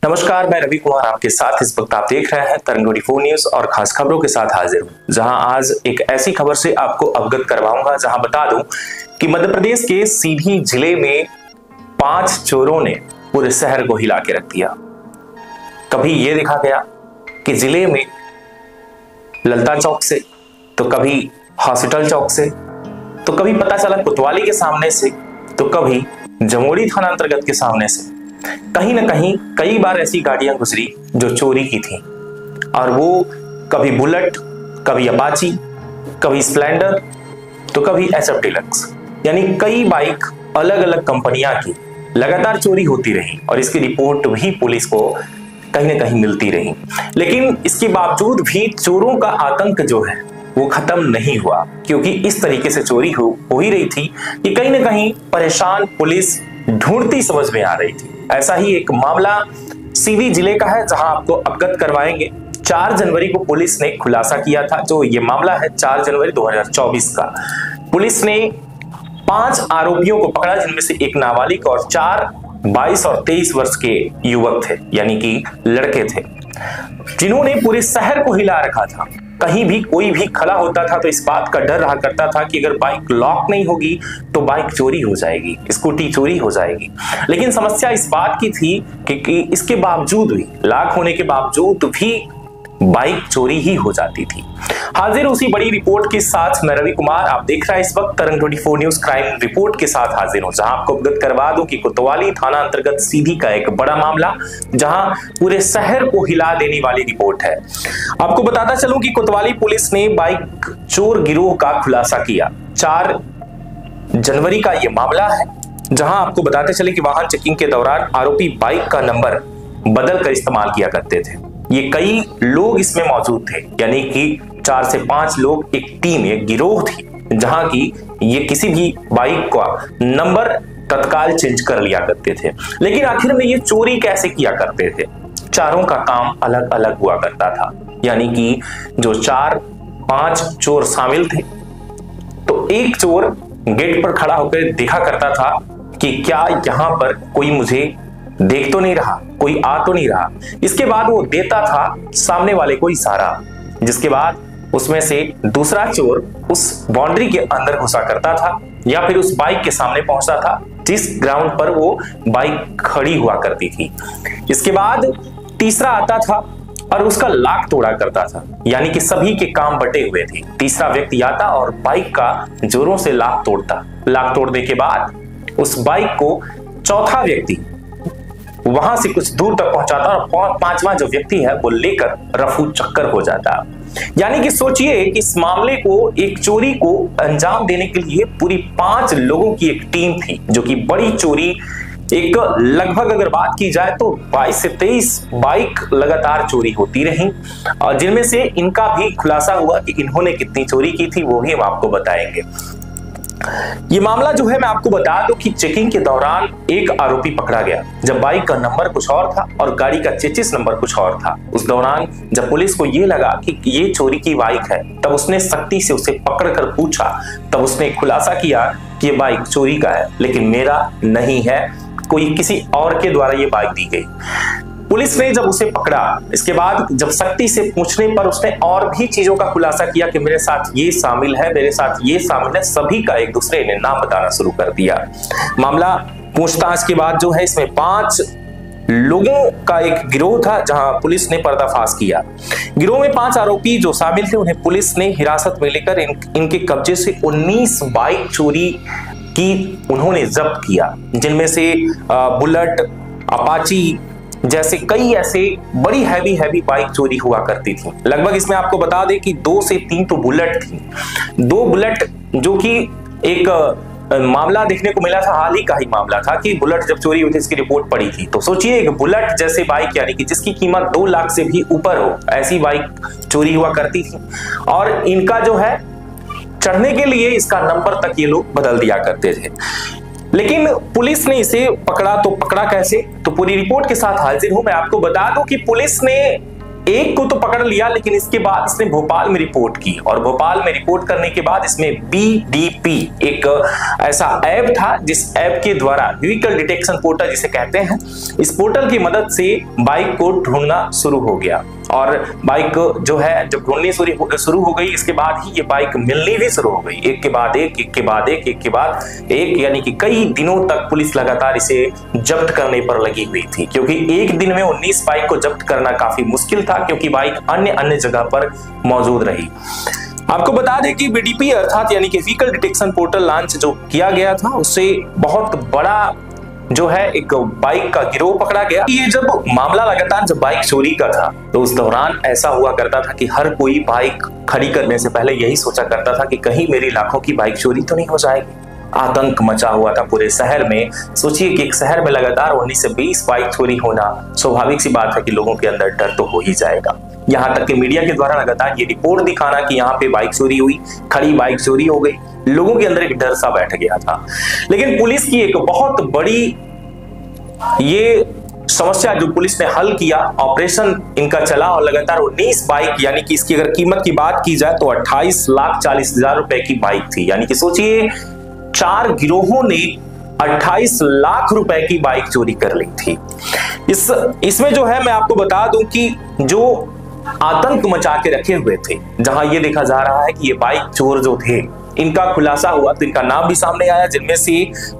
नमस्कार, मैं रवि कुमार आपके साथ। इस वक्त आप देख रहे हैं तरंग 24 न्यूज और खास खबरों के साथ हाजिर हूं, जहां आज एक ऐसी खबर से आपको अवगत करवाऊंगा जहां बता दूं कि मध्य प्रदेश के सीधी जिले में 5 चोरों ने पूरे शहर को हिला के रख दिया। कभी ये देखा गया कि जिले में ललता चौक से, तो कभी हॉस्पिटल चौक से, तो कभी पता चला कोतवाली के सामने से, तो कभी जमोड़ी थाना अंतर्गत के सामने से। कहीं ना कहीं कई बार ऐसी गाड़ियां गुजरी जो चोरी की थी, और वो कभी बुलेट, कभी अपाची, कभी स्प्लेंडर, तो कभी एसएफ डिलक्स, यानी कई बाइक अलग अलग कंपनियां की लगातार चोरी होती रही और इसकी रिपोर्ट भी पुलिस को कहीं ना कहीं मिलती रही। लेकिन इसके बावजूद भी चोरों का आतंक जो है वो खत्म नहीं हुआ, क्योंकि इस तरीके से चोरी हो ही रही थी कि कहीं ना कहीं परेशान पुलिस ढूंढती समझ में आ रही थी। ऐसा ही एक मामला सीधी जिले का है, जहां आपको अवगत करवाएंगे। 4 जनवरी को पुलिस ने खुलासा किया था। जो ये मामला है 4 जनवरी 2024 का। पुलिस ने 5 आरोपियों को पकड़ा, जिनमें से एक नाबालिग और 4 22 और 23 वर्ष के युवक थे, यानी कि लड़के थे, जिन्होंने पूरे शहर को हिला रखा था। कहीं भी कोई भी खड़ा होता था तो इस बात का डर रहा करता था कि अगर बाइक लॉक नहीं होगी तो बाइक चोरी हो जाएगी, स्कूटी चोरी हो जाएगी। लेकिन समस्या इस बात की थी कि इसके बावजूद भी, लॉक होने के बावजूद भी बाइक चोरी ही हो जाती थी। हाजिर उसी बड़ी रिपोर्ट के साथ मैं रवि कुमार, आप देख रहे हैं इस वक्त तरंग 24 न्यूज क्राइम रिपोर्ट के साथ हाजिर हूं, जहां आपको अवगत करवा दूं कि कोतवाली थाना अंतर्गत सीधी का एक बड़ा मामला, जहां पूरे शहर को हिला देने वाली रिपोर्ट है। आपको बताता चलूं कि कोतवाली पुलिस ने बाइक चोर गिरोह का खुलासा किया। 4 जनवरी का यह मामला है, जहां आपको बताते चले कि वाहन चेकिंग के दौरान आरोपी बाइक का नंबर बदल कर इस्तेमाल किया करते थे। ये कई लोग इसमें मौजूद थे, यानी कि 4 से 5 लोग, एक टीम, एक गिरोह थी, जहां की ये किसी भी बाइक का नंबर तत्काल चेंज कर लिया करते थे। लेकिन आखिर में ये चोरी कैसे किया करते थे? चारों का काम अलग अलग हुआ करता था, यानी कि जो 4-5 चोर शामिल थे, तो एक चोर गेट पर खड़ा होकर देखा करता था कि क्या यहां पर कोई मुझे देख तो नहीं रहा, कोई आ तो नहीं रहा। इसके बाद वो देता था सामने वाले को इशारा, जिसके बाद उसमें से दूसरा चोर उस बाउंड्री के अंदर घुसा करता था, या फिर उस बाइक के सामने पहुंचता था जिस ग्राउंड पर वो बाइक खड़ी हुआ करती थी। इसके बाद तीसरा आता था और उसका लॉक तोड़ा करता था, यानी कि सभी के काम बटे हुए थे। तीसरा व्यक्ति आता और बाइक का जोरों से लॉक तोड़ता। लॉक तोड़ने के बाद उस बाइक को चौथा व्यक्ति वहां से कुछ दूर तक पहुंचाता और 5वां जो व्यक्ति है वो लेकर रफू चक्कर हो जाता। यानी कि सोचिए कि इस मामले को, एक चोरी को अंजाम देने के लिए पूरी 5 लोगों की एक टीम थी, जो कि बड़ी चोरी, एक लगभग अगर बात की जाए तो 22 से 23 बाइक लगातार चोरी होती रही, और जिनमें से इनका भी खुलासा हुआ कि इन्होंने कितनी चोरी की थी, वो भी हम आपको बताएंगे। ये मामला जो है, मैं आपको बता दूं कि चेकिंग के दौरान एक आरोपी पकड़ा गया, जब बाइक का नंबर कुछ और था और गाड़ी का चेचिस नंबर कुछ और था। उस दौरान जब पुलिस को ये लगा कि ये चोरी की बाइक है, तब उसने सख्ती से उसे पकड़कर पूछा। तब उसने खुलासा किया कि ये बाइक चोरी का है, लेकिन मेरा नहीं है, कोई किसी और के द्वारा ये बाइक दी गई। पुलिस ने जब उसे पकड़ा, इसके बाद जब सख्ती से पूछने पर उसने और भी चीजों का खुलासा किया कि मेरे साथ ये शामिल है, मेरे साथ ये शामिल है, सभी का एक दूसरे ने नाम बताना शुरू कर दिया। मामला पूछताछ के बाद जो है, इसमें 5 लोगों का एक गिरोह था, जहां पुलिस ने पर्दाफाश किया। गिरोह में 5 आरोपी जो शामिल थे, उन्हें पुलिस ने हिरासत में लेकर इनके कब्जे से 19 बाइक चोरी की उन्होंने जब्त किया, जिनमें से बुलेट, अपाची जैसे कई ऐसे बड़ी हैवी बाइक चोरी हुआ करती थी। लगभग इसमें आपको बता दें कि 2 से 3 तो बुलेट थी। 2 बुलेट, जो कि एक मामला देखने को मिला था, हाल ही का ही मामला था कि बुलेट जब चोरी हुई थी, इसकी रिपोर्ट पड़ी थी। तो सोचिए, एक बुलेट जैसे बाइक, यानी कि जिसकी कीमत 2 लाख से भी ऊपर हो, ऐसी बाइक चोरी हुआ करती थी। और इनका जो है, चढ़ने के लिए इसका नंबर तक ये लोग बदल दिया करते थे। लेकिन पुलिस ने इसे पकड़ा, तो पकड़ा कैसे? तो पूरी रिपोर्ट के साथ हाजिर हूं। मैं आपको बता दूं कि पुलिस ने एक को तो पकड़ लिया, लेकिन इसके बाद इसने भोपाल में रिपोर्ट की, और भोपाल में रिपोर्ट करने के बाद इसमें BDP एक ऐसा ऐप था जिस ऐप के द्वारा व्हीकल डिटेक्शन पोर्टल जिसे कहते हैं, इस पोर्टल की मदद से बाइक को ढूंढना शुरू हो गया। और बाइक जो है जब ढूंढनी शुरू हो गई, इसके बाद ही ये बाइक मिलनी भी शुरू हो गई, एक के बाद एक, एक के बाद एक, एक के बाद एक, यानी कि कई दिनों तक पुलिस लगातार इसे जब्त करने पर लगी हुई थी, क्योंकि एक दिन में 19 बाइक को जब्त करना काफी मुश्किल था, क्योंकि बाइक अन्य जगह पर मौजूद रही। आपको बता दें कि BDP अर्थात यानी कि व्हीकल डिटेक्शन पोर्टल लॉन्च जो किया गया था, उससे बहुत बड़ा जो है एक बाइक का गिरोह पकड़ा गया। ये जब मामला लगातार जब बाइक चोरी का था, तो उस दौरान ऐसा हुआ करता था कि हर कोई बाइक खड़ी करने से पहले यही सोचा करता था कि कहीं मेरी लाखों की बाइक चोरी तो नहीं हो जाएगी। आतंक मचा हुआ था पूरे शहर में। सोचिए कि एक शहर में लगातार 19 से 20 बाइक चोरी होना, स्वाभाविक सी बात है कि लोगों के अंदर डर तो हो ही जाएगा। यहाँ तक कि मीडिया के द्वारा लगातार ये रिपोर्ट दिखाना कि यहाँ पे बाइक चोरी हुई, खड़ी बाइक चोरी हो गई, लोगों के अंदर एक डर सा बैठ गया था। लेकिन पुलिस की एक बहुत बड़ी ये समस्या जो पुलिस ने हल किया, ऑपरेशन इनका चला, और लगातार 19 बाइक, यानी कि इसकी अगर कीमत की बात की जाए तो 28,40,000 रुपए की बाइक थी। यानी कि सोचिए 4 गिरोहों ने 28 लाख रुपए की बाइक चोरी कर ली थी। इसमें जो है मैं आपको बता दूं कि जो आतंक मचा के रखे हुए थे, जहां ये देखा जा रहा है कि ये बाइक चोर जो थे इनका खुलासा हुआ, तो इनका नाम भी सामने आया, जिनमें से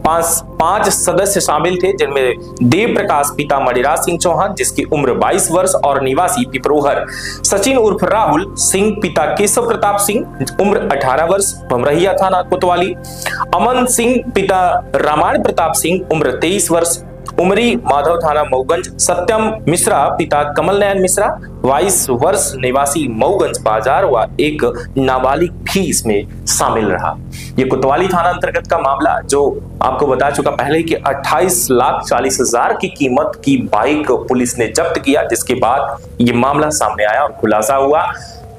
5 सदस्य शामिल थे, जिनमें देव प्रकाश पिता मणिराज सिंह चौहान जिसकी उम्र 22 वर्ष और निवासी पिपरोहर, सचिन उर्फ राहुल सिंह पिता केशव प्रताप सिंह उम्र 18 वर्ष भमरहिया थाना कोतवाली, अमन सिंह पिता रामायण प्रताप सिंह उम्र 23 वर्ष उमरी माधव थाना मऊगंज, सत्यम मिश्रा पिता कमल नयन मिश्रा 22 वर्ष निवासी मऊगंज बाजार व एक नाबालिग भी इसमें शामिल रहा। ये कोतवाली थाना अंतर्गत का मामला जो आपको बता चुका पहले कि 28,40,000 की कीमत की बाइक पुलिस ने जब्त किया, जिसके बाद ये मामला सामने आया और खुलासा हुआ।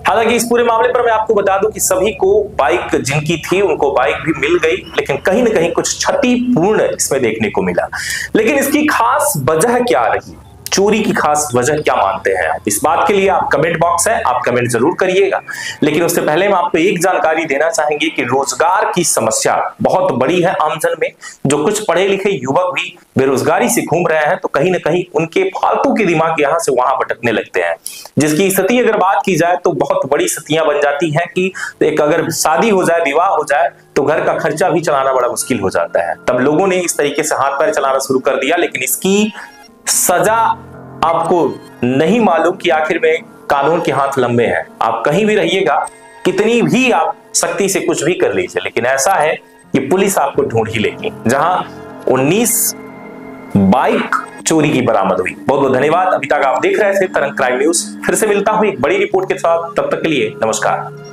हालांकि इस पूरे मामले पर मैं आपको बता दूं कि सभी को बाइक जिनकी थी उनको बाइक भी मिल गई, लेकिन कहीं ना कहीं कुछ क्षतिपूर्ण इसमें देखने को मिला। लेकिन इसकी खास वजह क्या रही, चोरी की खास वजह क्या मानते हैं आप? इस बात के लिए आप कमेंट बॉक्स है, आप कमेंट जरूर करिएगा। लेकिन उससे पहले हम आपको एक जानकारी देना चाहेंगे कि रोजगार की समस्या बहुत बड़ी है आमजन में। जो कुछ पढ़े लिखे युवक भी बेरोजगारी से घूम रहे हैं, तो कहीं ना कहीं उनके फालतू के दिमाग यहाँ से वहां भटकने लगते हैं, जिसकी स्थिति अगर बात की जाए तो बहुत बड़ी स्थितियां बन जाती हैं कि एक अगर शादी हो जाए, विवाह हो जाए, तो घर का खर्चा भी चलाना बड़ा मुश्किल हो जाता है। तब लोगों ने इस तरीके से हाथ पैर चलाना शुरू कर दिया, लेकिन इसकी सजा आपको नहीं मालूम कि आखिर में कानून के हाथ लंबे हैं। आप कहीं भी रहिएगा, कितनी भी आप सख्ती से कुछ भी कर लीजिए, लेकिन ऐसा है कि पुलिस आपको ढूंढ ही लेगी। जहां 19 बाइक चोरी की बरामद हुई। बहुत बहुत धन्यवाद। अभी तक आप देख रहे थे तरंग क्राइम न्यूज। फिर से मिलता हूं एक बड़ी रिपोर्ट के साथ, तब तक के लिए नमस्कार।